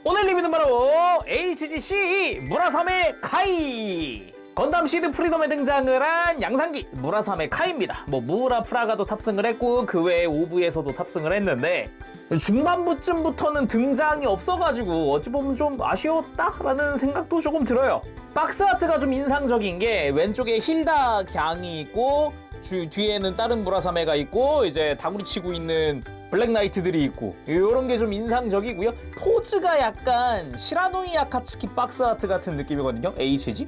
오늘 리뷰는 바로 HGC 무라사메 카이 건담 시드 프리덤에 등장을 한 양산기 무라사메 카이입니다. 무라 프라가도 탑승을 했고 그 외에 오브에서도 탑승을 했는데 중반부쯤부터는 등장이 없어가지고 어찌 보면 좀 아쉬웠다라는 생각도 조금 들어요. 박스 아트가 좀 인상적인 게 왼쪽에 힐다 갱이 있고 뒤에는 다른 무라사메가 있고 이제 다구리 치고 있는 블랙 나이트들이 있고 이런 게 좀 인상적이고요. 포즈가 약간 시라노이 아카츠키 박스 아트 같은 느낌이거든요. HG.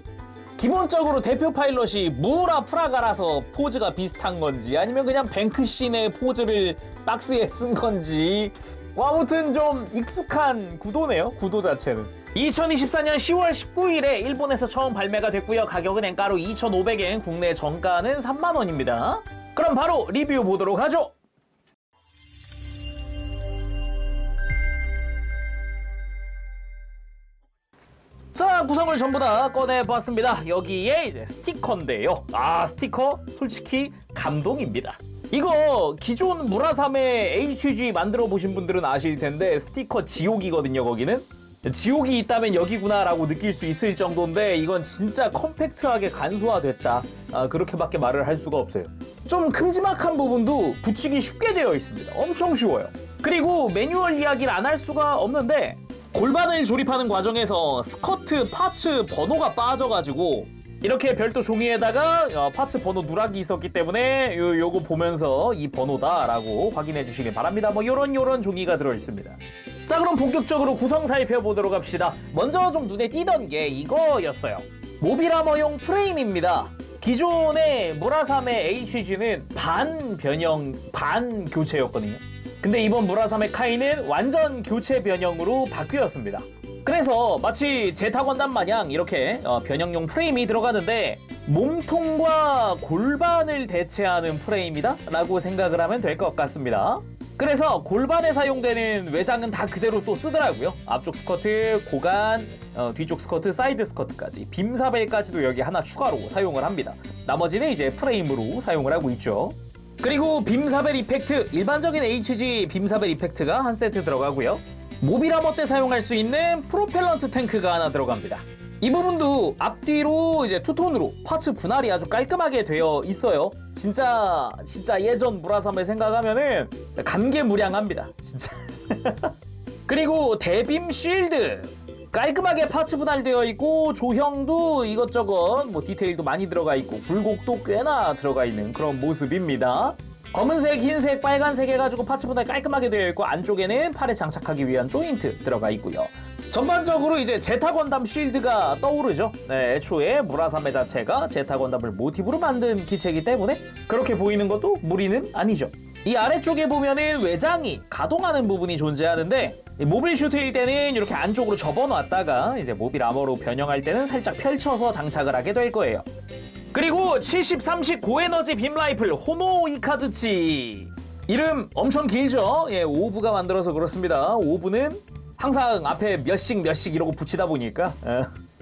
기본적으로 대표 파일럿이 무라 프라가라서 포즈가 비슷한 건지 아니면 그냥 뱅크씬의 포즈를 박스에 쓴 건지 아무튼 좀 익숙한 구도네요. 구도 자체는. 2024년 10월 19일에 일본에서 처음 발매가 됐고요. 가격은 엔가로 2,500엔, 국내 정가는 30,000원입니다. 그럼 바로 리뷰 보도록 하죠. 자, 구성을 전부 다 꺼내봤습니다. 여기에 이제 스티커인데요. 스티커 솔직히 감동입니다. 이거 기존 무라사메 HG 만들어 보신 분들은 아실 텐데 스티커 지옥이거든요. 거기는 지옥이 있다면 여기구나 라고 느낄 수 있을 정도인데 이건 진짜 컴팩트하게 간소화됐다, 그렇게밖에 말을 할 수가 없어요. 좀 큼지막한 부분도 붙이기 쉽게 되어 있습니다. 엄청 쉬워요. 그리고 매뉴얼 이야기를 안 할 수가 없는데 골반을 조립하는 과정에서 스커트 파츠 번호가 빠져가지고 이렇게 별도 종이에다가 파츠 번호 누락이 있었기 때문에 요거 보면서 이 번호다라고 확인해 주시길 바랍니다. 요런 종이가 들어있습니다. 자, 그럼 본격적으로 구성 살펴보도록 합시다. 먼저 좀 눈에 띄던 게 이거였어요. 모빌아머용 프레임입니다. 기존의 무라사메 HG는 반 변형 반 교체였거든요. 근데 이번 무라사메 카이는 완전 교체 변형으로 바뀌었습니다. 그래서 마치 제타 건담 마냥 이렇게 변형용 프레임이 들어가는데 몸통과 골반을 대체하는 프레임이다 라고 생각을 하면 될 것 같습니다. 그래서 골반에 사용되는 외장은 다 그대로 또 쓰더라고요. 앞쪽 스커트, 고간, 뒤쪽 스커트, 사이드 스커트까지, 빔사벨까지도 여기 하나 추가로 사용을 합니다. 나머지는 이제 프레임으로 사용을 하고 있죠. 그리고 빔사벨 이펙트, 일반적인 HG 빔사벨 이펙트가 한 세트 들어가고요. 모빌아머 때 사용할 수 있는 프로펠런트 탱크가 하나 들어갑니다. 이 부분도 앞뒤로 이제 투톤으로 파츠 분할이 아주 깔끔하게 되어 있어요. 진짜 예전 무라사메 생각하면은 감개무량합니다. 진짜. 그리고 대빔 쉴드 깔끔하게 파츠 분할되어 있고 조형도 이것저것 디테일도 많이 들어가 있고 굴곡도 꽤나 들어가 있는 그런 모습입니다. 검은색, 흰색, 빨간색 해가지고 파츠 분할 깔끔하게 되어 있고 안쪽에는 팔에 장착하기 위한 조인트 들어가 있고요. 전반적으로 이제 제타 건담 쉴드가 떠오르죠. 네, 애초에 무라사메 자체가 제타 건담을 모티브로 만든 기체이기 때문에 그렇게 보이는 것도 무리는 아니죠. 이 아래쪽에 보면은 외장이 가동하는 부분이 존재하는데 모빌 슈트일 때는 이렇게 안쪽으로 접어놨다가 이제 모빌 아머로 변형할 때는 살짝 펼쳐서 장착을 하게 될 거예요. 그리고 70-30 고에너지 빔 라이플 호노 이카즈치, 이름 엄청 길죠? 오브가 만들어서 그렇습니다. 오브는 항상 앞에 몇씩 이러고 붙이다 보니까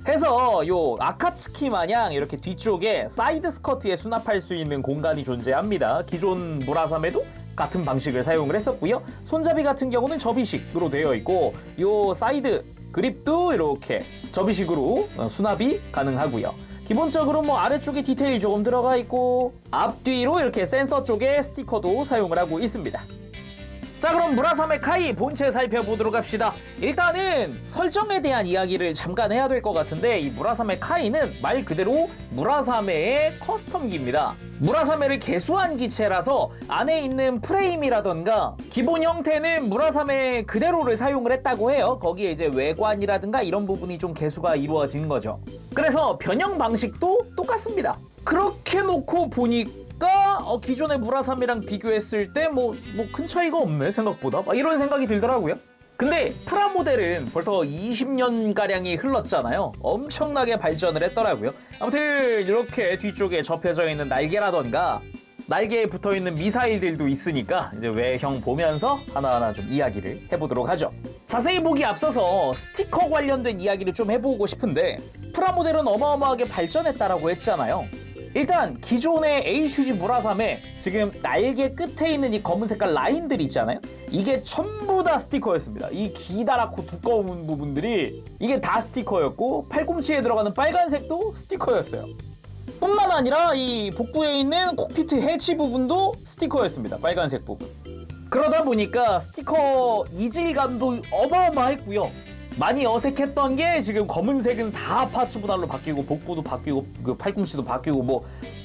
해서 요 아카츠키 마냥 이렇게 뒤쪽에 사이드 스커트에 수납할 수 있는 공간이 존재합니다. 기존 무라사메도 같은 방식을 사용을 했었고요. 손잡이 같은 경우는 접이식으로 되어 있고 요 사이드 그립도 이렇게 접이식으로 수납이 가능하고요. 기본적으로 아래쪽에 디테일이 조금 들어가 있고 앞뒤로 이렇게 센서 쪽에 스티커도 사용을 하고 있습니다. 자, 그럼 무라사메 카이 본체 살펴보도록 합시다. 일단은 설정에 대한 이야기를 잠깐 해야 될 것 같은데 이 무라사메 카이는 말 그대로 무라사메의 커스텀기입니다. 무라사메를 개수한 기체라서 안에 있는 프레임이라던가 기본 형태는 무라사메 그대로를 사용을 했다고 해요. 거기에 이제 외관이라든가 이런 부분이 좀 개수가 이루어진 거죠. 그래서 변형 방식도 똑같습니다. 그렇게 놓고 보니까 기존의 무라사메랑 비교했을 때 큰 차이가 없네 생각보다, 이런 생각이 들더라고요. 근데 프라모델은 벌써 20년가량이 흘렀잖아요. 엄청나게 발전을 했더라고요. 아무튼 이렇게 뒤쪽에 접혀져 있는 날개라던가 날개에 붙어있는 미사일들도 있으니까 이제 외형 보면서 하나하나 좀 이야기를 해보도록 하죠. 자세히 보기 앞서서 스티커 관련된 이야기를 좀 해보고 싶은데 프라모델은 어마어마하게 발전했다라고 했잖아요. 일단 기존의 HG 무라삼에 지금 날개 끝에 있는 이 검은 색깔 라인들이 있잖아요. 이게 전부 다 스티커였습니다. 이 기다랗고 두꺼운 부분들이 이게 다 스티커였고 팔꿈치에 들어가는 빨간색도 스티커였어요. 뿐만 아니라 이 복부에 있는 콕피트 해치 부분도 스티커였습니다. 빨간색 부분. 그러다 보니까 스티커 이질감도 어마어마했고요. 많이 어색했던 게 지금 검은색은 다 파츠 분할로 바뀌고 복부도 바뀌고 그 팔꿈치도 바뀌고 뭐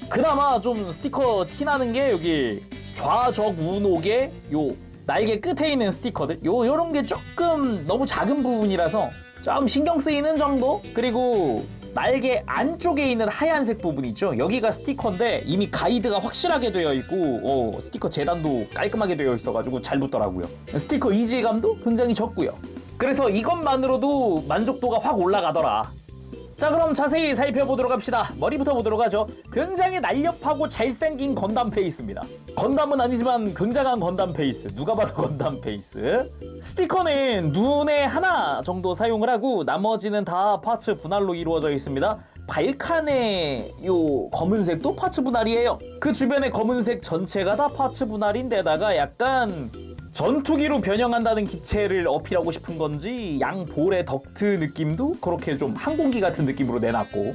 그나마 좀 스티커 티나는 게 여기 좌적 우녹의 요 날개 끝에 있는 스티커들 요런 게 조금 너무 작은 부분이라서 좀 신경 쓰이는 정도. 그리고 날개 안쪽에 있는 하얀색 부분 있죠. 여기가 스티커인데 이미 가이드가 확실하게 되어 있고 스티커 재단도 깔끔하게 되어 있어가지고 잘 붙더라고요. 스티커 이질감도 굉장히 적고요. 그래서 이것만으로도 만족도가 확 올라가더라. 자, 그럼 자세히 살펴보도록 합시다. 머리부터 보도록 하죠. 굉장히 날렵하고 잘생긴 건담 페이스입니다. 건담은 아니지만 굉장한 건담 페이스. 누가 봐도 건담 페이스. 스티커는 눈에 하나 정도 사용을 하고 나머지는 다 파츠 분할로 이루어져 있습니다. 발칸의 요 검은색도 파츠 분할이에요. 그 주변의 검은색 전체가 다 파츠 분할인데다가 약간 전투기로 변형한다는 기체를 어필하고 싶은 건지 양볼의 덕트 느낌도 그렇게 좀 항공기 같은 느낌으로 내놨고,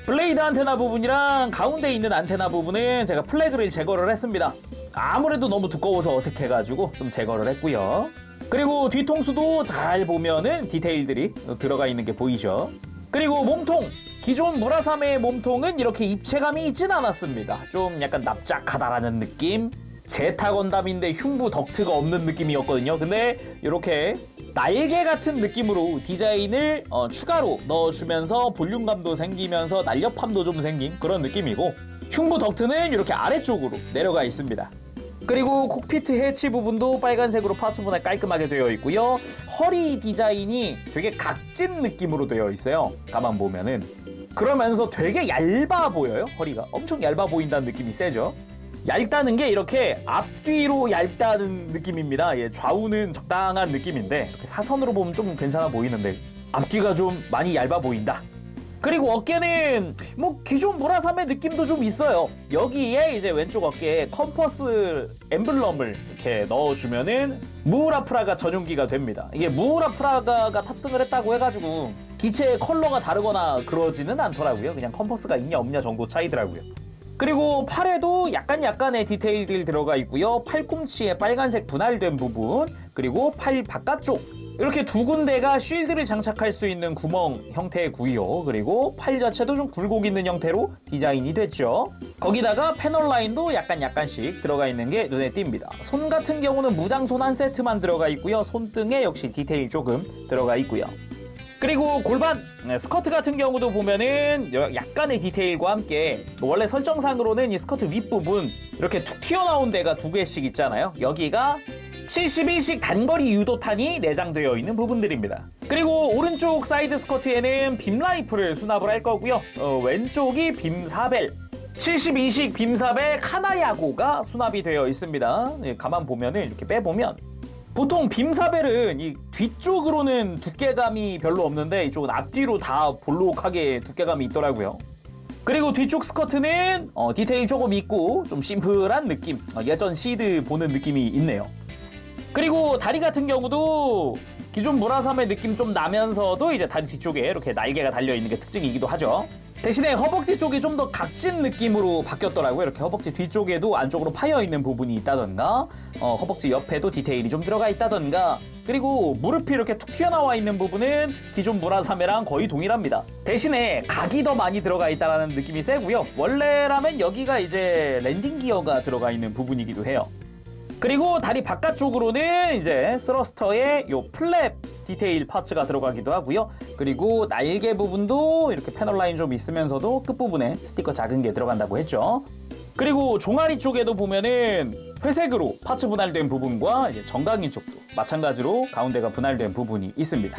블레이드 안테나 부분이랑 가운데 있는 안테나 부분은 제가 플래그를 제거를 했습니다. 아무래도 너무 두꺼워서 어색해가지고 좀 제거를 했고요. 그리고 뒤통수도 잘 보면은 디테일들이 들어가 있는 게 보이죠. 그리고 몸통, 기존 무라사메의 몸통은 이렇게 입체감이 있진 않았습니다. 좀 약간 납작하다라는 느낌. 제타 건담인데 흉부 덕트가 없는 느낌이었거든요. 근데 이렇게 날개 같은 느낌으로 디자인을 추가로 넣어주면서 볼륨감도 생기면서 날렵함도 좀 생긴 그런 느낌이고, 흉부 덕트는 이렇게 아래쪽으로 내려가 있습니다. 그리고 콕피트 해치 부분도 빨간색으로 파츠 분할 깔끔하게 되어 있고요. 허리 디자인이 되게 각진 느낌으로 되어 있어요. 가만 보면은. 그러면서 되게 얇아 보여요. 허리가 엄청 얇아 보인다는 느낌이 세죠. 얇다는 게 이렇게 앞뒤로 얇다는 느낌입니다. 예, 좌우는 적당한 느낌인데 이렇게 사선으로 보면 좀 괜찮아 보이는데 앞뒤가 좀 많이 얇아 보인다. 그리고 어깨는 뭐 기존 무라삼의 느낌도 좀 있어요. 여기에 이제 왼쪽 어깨에 컴퍼스 엠블럼을 이렇게 넣어주면은 무우라프라가 전용기가 됩니다. 이게 무우라프라가가 탑승을 했다고 해가지고 기체의 컬러가 다르거나 그러지는 않더라고요. 그냥 컴퍼스가 있냐 없냐 정도 차이더라고요. 그리고 팔에도 약간의 디테일들 들어가 있고요. 팔꿈치에 빨간색 분할된 부분, 그리고 팔 바깥쪽 이렇게 두 군데가 쉴드를 장착할 수 있는 구멍 형태의 구요. 그리고 팔 자체도 좀 굴곡 있는 형태로 디자인이 됐죠. 거기다가 패널 라인도 약간씩 들어가 있는 게 눈에 띕니다. 손 같은 경우는 무장손 한 세트만 들어가 있고요. 손등에 역시 디테일 조금 들어가 있고요. 그리고 골반, 스커트 같은 경우도 보면은 약간의 디테일과 함께 원래 설정상으로는 이 스커트 윗부분 이렇게 툭 튀어나온 데가 두 개씩 있잖아요. 여기가 71식 단거리 유도탄이 내장되어 있는 부분들입니다. 그리고 오른쪽 사이드 스커트에는 빔 라이플을 수납을 할 거고요. 왼쪽이 빔 사벨, 72식 빔 사벨 카나야고가 수납이 되어 있습니다. 가만 보면은 이렇게 빼보면 보통 빔사벨은 이 뒤쪽으로는 두께감이 별로 없는데 이쪽은 앞뒤로 다 볼록하게 두께감이 있더라고요. 그리고 뒤쪽 스커트는 디테일 조금 있고 좀 심플한 느낌, 예전 시드 보는 느낌이 있네요. 그리고 다리 같은 경우도 기존 무라삼의 느낌 좀 나면서도 이제 다리 뒤쪽에 이렇게 날개가 달려있는 게 특징이기도 하죠. 대신에 허벅지 쪽이 좀 더 각진 느낌으로 바뀌었더라고요. 이렇게 허벅지 뒤쪽에도 안쪽으로 파여있는 부분이 있다던가, 허벅지 옆에도 디테일이 좀 들어가 있다던가, 그리고 무릎이 이렇게 툭 튀어나와 있는 부분은 기존 무라사메랑 거의 동일합니다. 대신에 각이 더 많이 들어가 있다는 느낌이 세고요. 원래라면 여기가 이제 랜딩 기어가 들어가 있는 부분이기도 해요. 그리고 다리 바깥쪽으로는 이제 스러스터에 요 플랩 디테일 파츠가 들어가기도 하고요. 그리고 날개 부분도 이렇게 패널 라인 좀 있으면서도 끝부분에 스티커 작은 게 들어간다고 했죠. 그리고 종아리 쪽에도 보면은 회색으로 파츠 분할된 부분과 이제 정강이 쪽도 마찬가지로 가운데가 분할된 부분이 있습니다.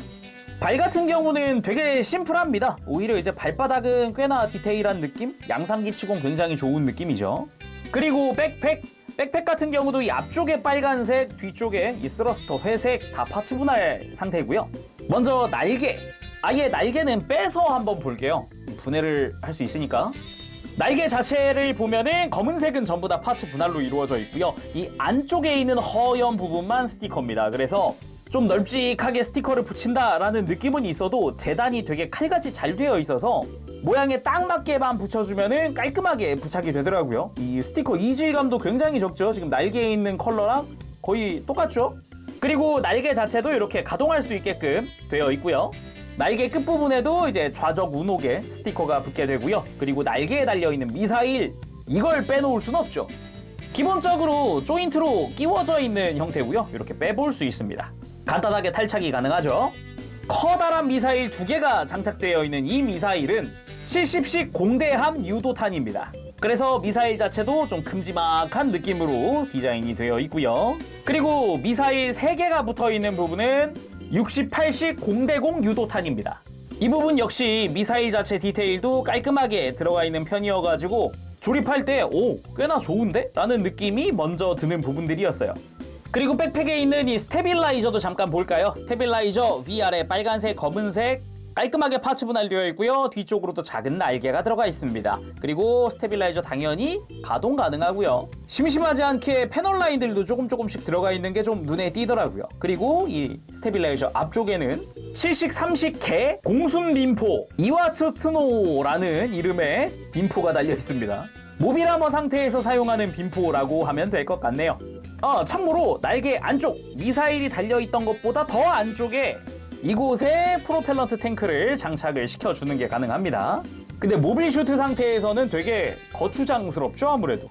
발 같은 경우는 되게 심플합니다. 오히려 이제 발바닥은 꽤나 디테일한 느낌? 양상기 치곤 굉장히 좋은 느낌이죠. 그리고 백팩 같은 경우도 이 앞쪽에 빨간색, 뒤쪽에 이 스러스터 회색 다 파츠 분할 상태고요. 먼저 날개, 아예 날개는 빼서 한번 볼게요. 분해를 할 수 있으니까. 날개 자체를 보면은 검은색은 전부 다 파츠 분할로 이루어져 있고요. 이 안쪽에 있는 허연 부분만 스티커입니다. 그래서 좀 널찍하게 스티커를 붙인다라는 느낌은 있어도 재단이 되게 칼같이 잘 되어 있어서 모양에 딱 맞게만 붙여주면은 깔끔하게 부착이 되더라고요. 이 스티커 이질감도 굉장히 적죠. 지금 날개에 있는 컬러랑 거의 똑같죠? 그리고 날개 자체도 이렇게 가동할 수 있게끔 되어 있고요. 날개 끝부분에도 이제 좌적 운옥의 스티커가 붙게 되고요. 그리고 날개에 달려있는 미사일, 이걸 빼놓을 순 없죠. 기본적으로 조인트로 끼워져 있는 형태고요. 이렇게 빼볼 수 있습니다. 간단하게 탈착이 가능하죠. 커다란 미사일 2개가 장착되어 있는 이 미사일은 70식 공대함 유도탄입니다. 그래서 미사일 자체도 좀 큼지막한 느낌으로 디자인이 되어 있고요. 그리고 미사일 3개가 붙어있는 부분은 68식 공대공 유도탄입니다. 이 부분 역시 미사일 자체 디테일도 깔끔하게 들어가 있는 편이어가지고 조립할 때 꽤나 좋은데? 라는 느낌이 먼저 드는 부분들이었어요. 그리고 백팩에 있는 이 스테빌라이저도 잠깐 볼까요? 스테빌라이저 위아래 빨간색, 검은색 깔끔하게 파츠 분할되어 있고요. 뒤쪽으로도 작은 날개가 들어가 있습니다. 그리고 스테빌라이저 당연히 가동 가능하고요. 심심하지 않게 패널 라인들도 조금씩 들어가 있는 게 좀 눈에 띄더라고요. 그리고 이 스테빌라이저 앞쪽에는 7식 3식개 공순 림포 이와츠츠노라는 이름의 빔포가 달려 있습니다. 모빌아머 상태에서 사용하는 빔포라고 하면 될 것 같네요. 참고로 날개 안쪽 미사일이 달려있던 것보다 더 안쪽에 이곳에 프로펠런트 탱크를 장착을 시켜주는 게 가능합니다. 근데 모빌 슈트 상태에서는 되게 거추장스럽죠, 아무래도.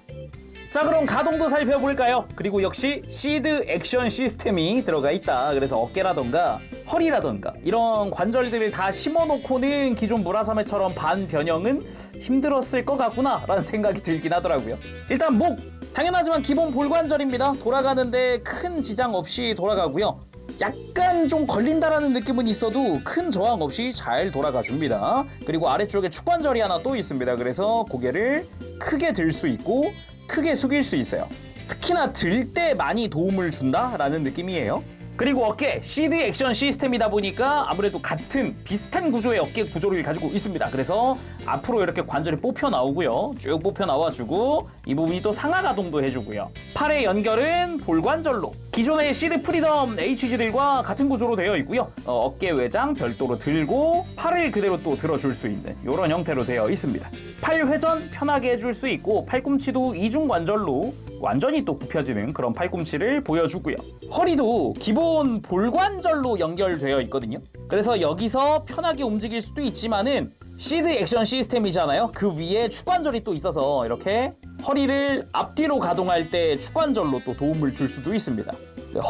자, 그럼 가동도 살펴볼까요? 그리고 역시 시드 액션 시스템이 들어가 있다. 그래서 어깨라던가 허리라던가 이런 관절들을 다 심어놓고는 기존 무라사메처럼 반변형은 힘들었을 것 같구나 라는 생각이 들긴 하더라고요. 일단 목! 당연하지만 기본 볼관절입니다. 돌아가는데 큰 지장 없이 돌아가고요. 약간 좀 걸린다라는 느낌은 있어도 큰 저항 없이 잘 돌아가 줍니다. 그리고 아래쪽에 축관절이 하나 또 있습니다. 그래서 고개를 크게 들 수 있고 크게 숙일 수 있어요. 특히나 들 때 많이 도움을 준다라는 느낌이에요. 그리고 어깨 시드 액션 시스템이다 보니까 아무래도 같은 비슷한 구조의 어깨 구조를 가지고 있습니다. 그래서 앞으로 이렇게 관절이 뽑혀 나오고요. 쭉 뽑혀 나와주고 이 부분이 또 상하 가동도 해주고요. 팔의 연결은 볼관절로 기존의 시드 프리덤 HG들과 같은 구조로 되어 있고요. 어깨 외장 별도로 들고 팔을 그대로 또 들어줄 수 있는 이런 형태로 되어 있습니다. 팔 회전 편하게 해줄 수 있고 팔꿈치도 이중 관절로 완전히 또 굽혀지는 그런 팔꿈치를 보여주고요. 허리도 기본 볼관절로 연결되어 있거든요. 그래서 여기서 편하게 움직일 수도 있지만은 시드 액션 시스템이잖아요. 그 위에 축관절이 또 있어서 이렇게 허리를 앞뒤로 가동할 때 축관절로 또 도움을 줄 수도 있습니다.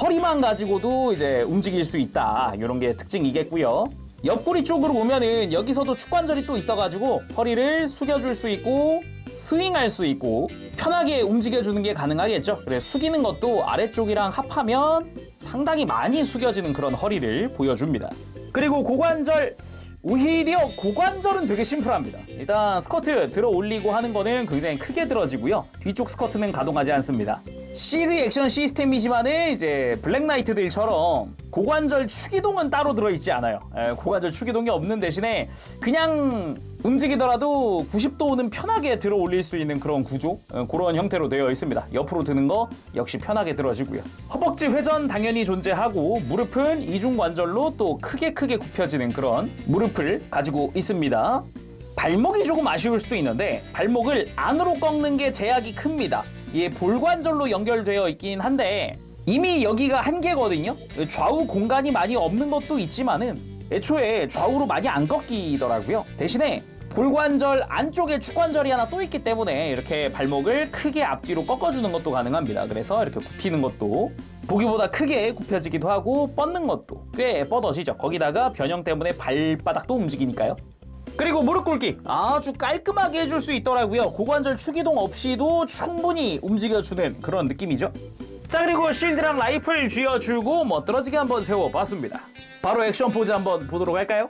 허리만 가지고도 이제 움직일 수 있다. 이런 게 특징이겠고요. 옆구리 쪽으로 오면은 여기서도 축관절이 또 있어가지고 허리를 숙여줄 수 있고 스윙할 수 있고 편하게 움직여주는 게 가능하겠죠. 그래서 숙이는 것도 아래쪽이랑 합하면 상당히 많이 숙여지는 그런 허리를 보여줍니다. 그리고 고관절, 오히려 고관절은 되게 심플합니다. 일단 스커트 들어 올리고 하는 거는 굉장히 크게 들어지고요. 뒤쪽 스커트는 가동하지 않습니다. 시드 액션 시스템이지만은 이제 블랙나이트들처럼 고관절 추기동은 따로 들어있지 않아요. 고관절 추기동이 없는 대신에 그냥 움직이더라도 90도는 편하게 들어 올릴 수 있는 그런 구조, 그런 형태로 되어 있습니다. 옆으로 드는 거 역시 편하게 들어지고요. 허벅지 회전 당연히 존재하고 무릎은 이중 관절로 또 크게 굽혀지는 그런 무릎을 가지고 있습니다. 발목이 조금 아쉬울 수도 있는데 발목을 안으로 꺾는 게 제약이 큽니다. 이게 볼관절로 연결되어 있긴 한데 이미 여기가 한계거든요. 좌우 공간이 많이 없는 것도 있지만은 애초에 좌우로 많이 안 꺾이더라고요. 대신에 볼관절 안쪽에 축관절이 하나 또 있기 때문에 이렇게 발목을 크게 앞뒤로 꺾어주는 것도 가능합니다. 그래서 이렇게 굽히는 것도 보기보다 크게 굽혀지기도 하고 뻗는 것도 꽤 뻗어지죠. 거기다가 변형 때문에 발바닥도 움직이니까요. 그리고 무릎 꿇기 아주 깔끔하게 해줄 수 있더라고요. 고관절 추기동 없이도 충분히 움직여주는 그런 느낌이죠. 자, 그리고 쉴드랑 라이플 쥐어주고 멋들어지게 한번 세워봤습니다. 바로 액션 포즈 한번 보도록 할까요?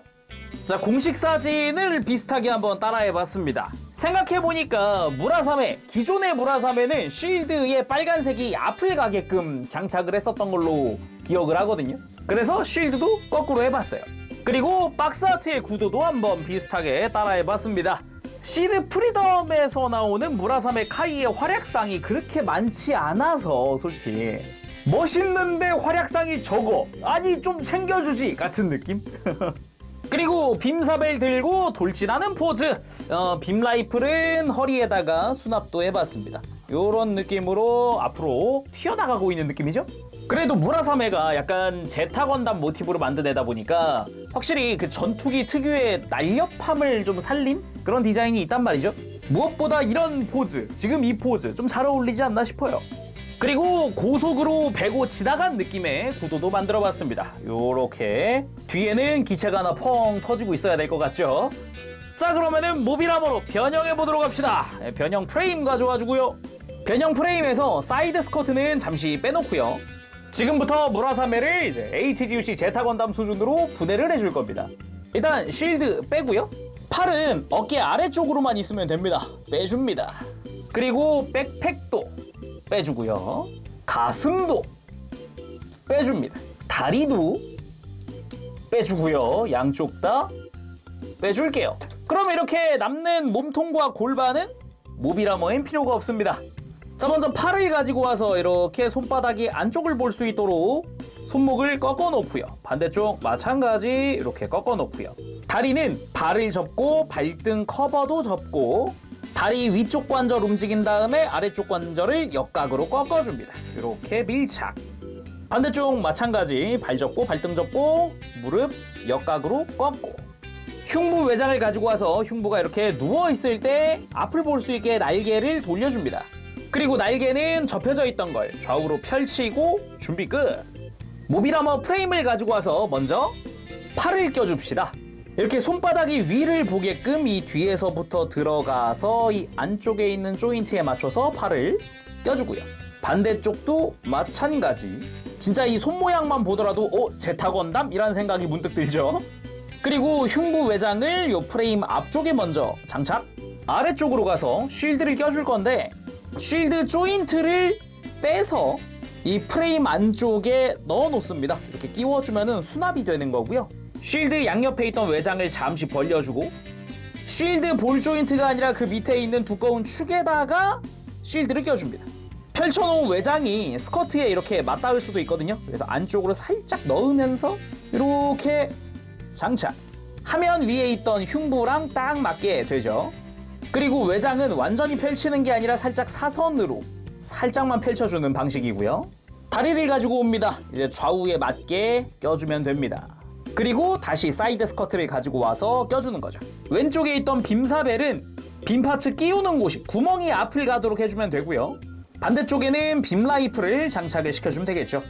자, 공식 사진을 비슷하게 한번 따라해봤습니다. 생각해보니까 무라사메, 기존의 무라사메는 쉴드에 빨간색이 앞을 가게끔 장착을 했었던 걸로 기억을 하거든요. 그래서 쉴드도 거꾸로 해봤어요. 그리고 박스아트의 구도도 한번 비슷하게 따라해봤습니다. 시드 프리덤에서 나오는 무라사메 카이의 활약상이 그렇게 많지 않아서 솔직히 멋있는데 활약상이 적어. 아니 좀 챙겨주지 같은 느낌? 그리고 빔사벨 들고 돌진하는 포즈. 빔라이플은 허리에다가 수납도 해봤습니다. 요런 느낌으로 앞으로 튀어나가고 있는 느낌이죠? 그래도 무라사메가 약간 제타건담 모티브로 만든 애다 보니까 확실히 그 전투기 특유의 날렵함을 좀 살린 그런 디자인이 있단 말이죠. 무엇보다 이런 포즈, 지금 이 포즈 좀 잘 어울리지 않나 싶어요. 그리고 고속으로 배고 지나간 느낌의 구도도 만들어봤습니다. 요렇게 뒤에는 기체가 하나 펑 터지고 있어야 될 것 같죠? 자, 그러면은 모빌아머로 변형해보도록 합시다. 변형 프레임 가져와주고요. 변형 프레임에서 사이드 스커트는 잠시 빼놓고요. 지금부터 무라사메를 이제 HGUC 제타건담 수준으로 분해를 해줄 겁니다. 일단 쉴드 빼고요. 팔은 어깨 아래쪽으로만 있으면 됩니다. 빼줍니다. 그리고 백팩도 빼주고요. 가슴도 빼줍니다. 다리도 빼주고요. 양쪽 다 빼줄게요. 그럼 이렇게 남는 몸통과 골반은 모빌아머엔 필요가 없습니다. 자, 먼저 팔을 가지고 와서 이렇게 손바닥이 안쪽을 볼 수 있도록 손목을 꺾어 놓고요. 반대쪽 마찬가지 이렇게 꺾어 놓고요. 다리는 발을 접고 발등 커버도 접고 다리 위쪽 관절 움직인 다음에 아래쪽 관절을 역각으로 꺾어줍니다. 이렇게 밀착. 반대쪽 마찬가지 발 접고 발등 접고 무릎 역각으로 꺾고 흉부 외장을 가지고 와서 흉부가 이렇게 누워있을 때 앞을 볼 수 있게 날개를 돌려줍니다. 그리고 날개는 접혀져 있던 걸 좌우로 펼치고 준비 끝. 모빌아머 프레임을 가지고 와서 먼저 팔을 껴줍시다. 이렇게 손바닥이 위를 보게끔 이 뒤에서부터 들어가서 이 안쪽에 있는 조인트에 맞춰서 팔을 껴주고요. 반대쪽도 마찬가지. 진짜 이 손 모양만 보더라도 제타건담? 이란 생각이 문득 들죠. 그리고 흉부 외장을 이 프레임 앞쪽에 먼저 장착. 아래쪽으로 가서 쉴드를 껴줄 건데 쉴드 조인트를 빼서 이 프레임 안쪽에 넣어 놓습니다. 이렇게 끼워주면 수납이 되는 거고요. 쉴드 양옆에 있던 외장을 잠시 벌려주고 쉴드 볼 조인트가 아니라 그 밑에 있는 두꺼운 축에다가 쉴드를 껴줍니다. 펼쳐놓은 외장이 스커트에 이렇게 맞닿을 수도 있거든요. 그래서 안쪽으로 살짝 넣으면서 이렇게 장착. 하면 위에 있던 흉부랑 딱 맞게 되죠. 그리고 외장은 완전히 펼치는 게 아니라 살짝 사선으로 살짝만 펼쳐주는 방식이고요. 다리를 가지고 옵니다. 이제 좌우에 맞게 껴주면 됩니다. 그리고 다시 사이드 스커트를 가지고 와서 껴주는 거죠. 왼쪽에 있던 빔사벨은 빔 파츠 끼우는 곳이 구멍이 앞을 가도록 해주면 되고요. 반대쪽에는 빔 라이플을 장착을 시켜주면 되겠죠.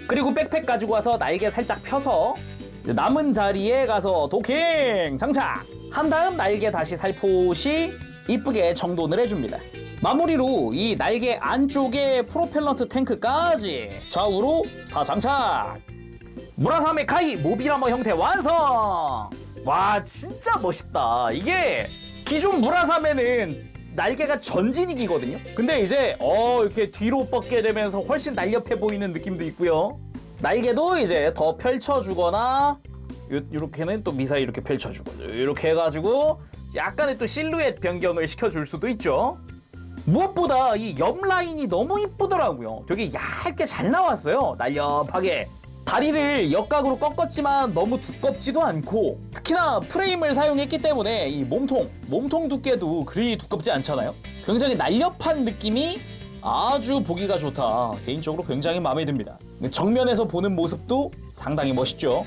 그리고 백팩 가지고 와서 날개 살짝 펴서 남은 자리에 가서 도킹 장착 한 다음 날개 다시 살포시 이쁘게 정돈을 해줍니다. 마무리로 이 날개 안쪽에 프로펠런트 탱크까지 좌우로 다 장착. 무라사메 카이 모빌아머 형태 완성! 와 진짜 멋있다. 이게 기존 무라사메는 날개가 전진이기거든요. 근데 이제 이렇게 뒤로 뻗게 되면서 훨씬 날렵해 보이는 느낌도 있고요. 날개도 이제 더 펼쳐주거나 이렇게는 또 미사일 이렇게 펼쳐주고 이렇게 해가지고 약간의 또 실루엣 변경을 시켜줄 수도 있죠. 무엇보다 이 옆 라인이 너무 이쁘더라고요. 되게 얇게 잘 나왔어요. 날렵하게. 다리를 역각으로 꺾었지만 너무 두껍지도 않고 특히나 프레임을 사용했기 때문에 이 몸통 두께도 그리 두껍지 않잖아요. 굉장히 날렵한 느낌이 아주 보기가 좋다. 개인적으로 굉장히 마음에 듭니다. 정면에서 보는 모습도 상당히 멋있죠.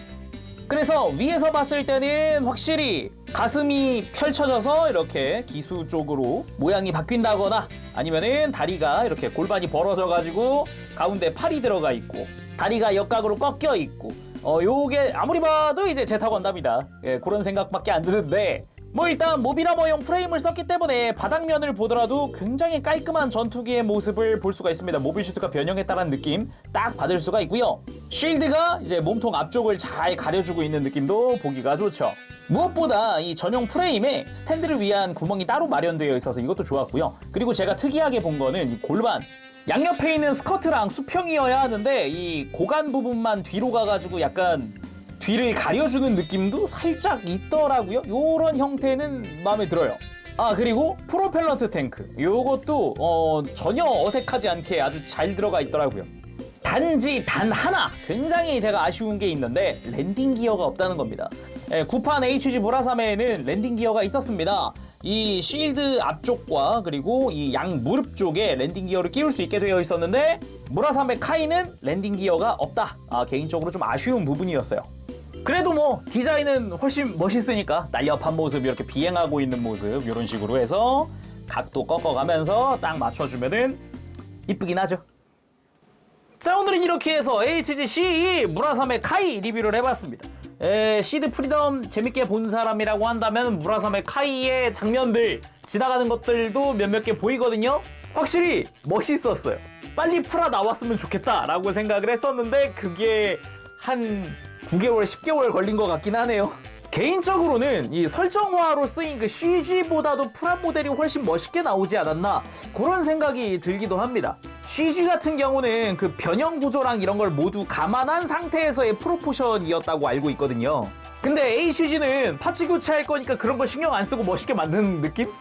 그래서 위에서 봤을 때는 확실히 가슴이 펼쳐져서 이렇게 기수 쪽으로 모양이 바뀐다거나 아니면은 다리가 이렇게 골반이 벌어져 가지고 가운데 팔이 들어가 있고 다리가 역각으로 꺾여 있고 요게 아무리 봐도 이제 제타건담이다. 그런 생각밖에 안 드는데 뭐 일단 모빌아머용 프레임을 썼기 때문에 바닥면을 보더라도 굉장히 깔끔한 전투기의 모습을 볼 수가 있습니다. 모빌슈트가 변형했다는 느낌 딱 받을 수가 있고요. 쉴드가 이제 몸통 앞쪽을 잘 가려주고 있는 느낌도 보기가 좋죠. 무엇보다 이 전용 프레임에 스탠드를 위한 구멍이 따로 마련되어 있어서 이것도 좋았고요. 그리고 제가 특이하게 본 거는 이 골반 양옆에 있는 스커트랑 수평이어야 하는데 이 고관 부분만 뒤로 가가지고 약간 뒤를 가려주는 느낌도 살짝 있더라고요. 요런 형태는 마음에 들어요. 그리고 프로펠런트 탱크 요것도 전혀 어색하지 않게 아주 잘 들어가 있더라고요. 단지 단 하나 굉장히 제가 아쉬운 게 있는데 랜딩 기어가 없다는 겁니다. 구판 HG 무라사메에는 랜딩 기어가 있었습니다. 이 실드 앞쪽과 그리고 이 양 무릎 쪽에 랜딩 기어를 끼울 수 있게 되어 있었는데 무라사메 카이는 랜딩 기어가 없다. 개인적으로 좀 아쉬운 부분이었어요. 그래도 뭐 디자인은 훨씬 멋있으니까 날렵한 모습, 이렇게 비행하고 있는 모습 이런 식으로 해서 각도 꺾어가면서 딱 맞춰주면은 이쁘긴 하죠. 자, 오늘은 이렇게 해서 HG CE 무라사메 카이 리뷰를 해봤습니다. 시드 프리덤 재밌게 본 사람이라고 한다면 무라사메 카이의 장면들 지나가는 것들도 몇몇 개 보이거든요. 확실히 멋있었어요. 빨리 프라 나왔으면 좋겠다라고 생각을 했었는데 그게 한 9개월, 10개월 걸린 것 같긴 하네요. 개인적으로는 이 설정화로 쓰인 그 CG보다도 프라모델이 훨씬 멋있게 나오지 않았나 그런 생각이 들기도 합니다. CG 같은 경우는 그 변형 구조랑 이런 걸 모두 감안한 상태에서의 프로포션이었다고 알고 있거든요. 근데 HG는 파츠 교체할 거니까 그런 거 신경 안 쓰고 멋있게 만드는 느낌?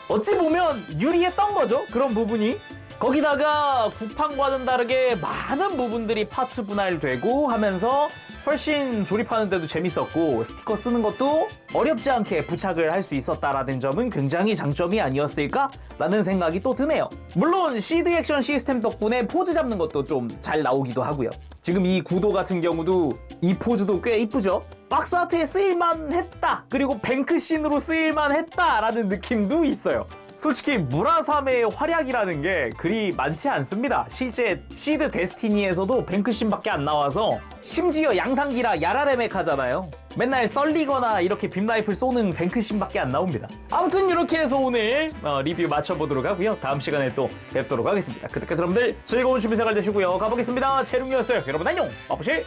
어찌 보면 유리했던 거죠, 그런 부분이. 거기다가 구판과는 다르게 많은 부분들이 파츠 분할되고 하면서 훨씬 조립하는데도 재밌었고 스티커 쓰는 것도 어렵지 않게 부착을 할 수 있었다라는 점은 굉장히 장점이 아니었을까라는 생각이 또 드네요. 물론 시드 액션 시스템 덕분에 포즈 잡는 것도 좀 잘 나오기도 하고요. 지금 이 구도 같은 경우도 이 포즈도 꽤 이쁘죠? 박스 아트에 쓰일만 했다, 그리고 뱅크씬으로 쓰일만 했다라는 느낌도 있어요. 솔직히 무라사메의 활약이라는 게 그리 많지 않습니다. 실제 시드 데스티니에서도 뱅크씬밖에 안 나와서 심지어 양상기라 야라레멕 하잖아요. 맨날 썰리거나 이렇게 빔라이플 쏘는 뱅크씬밖에 안 나옵니다. 아무튼 이렇게 해서 오늘 리뷰 마쳐보도록 하고요. 다음 시간에 또 뵙도록 하겠습니다. 그때까지 여러분들 즐거운 준비 생활 되시고요. 가보겠습니다. 재룡이었어요. 여러분 안녕. 빠쁘시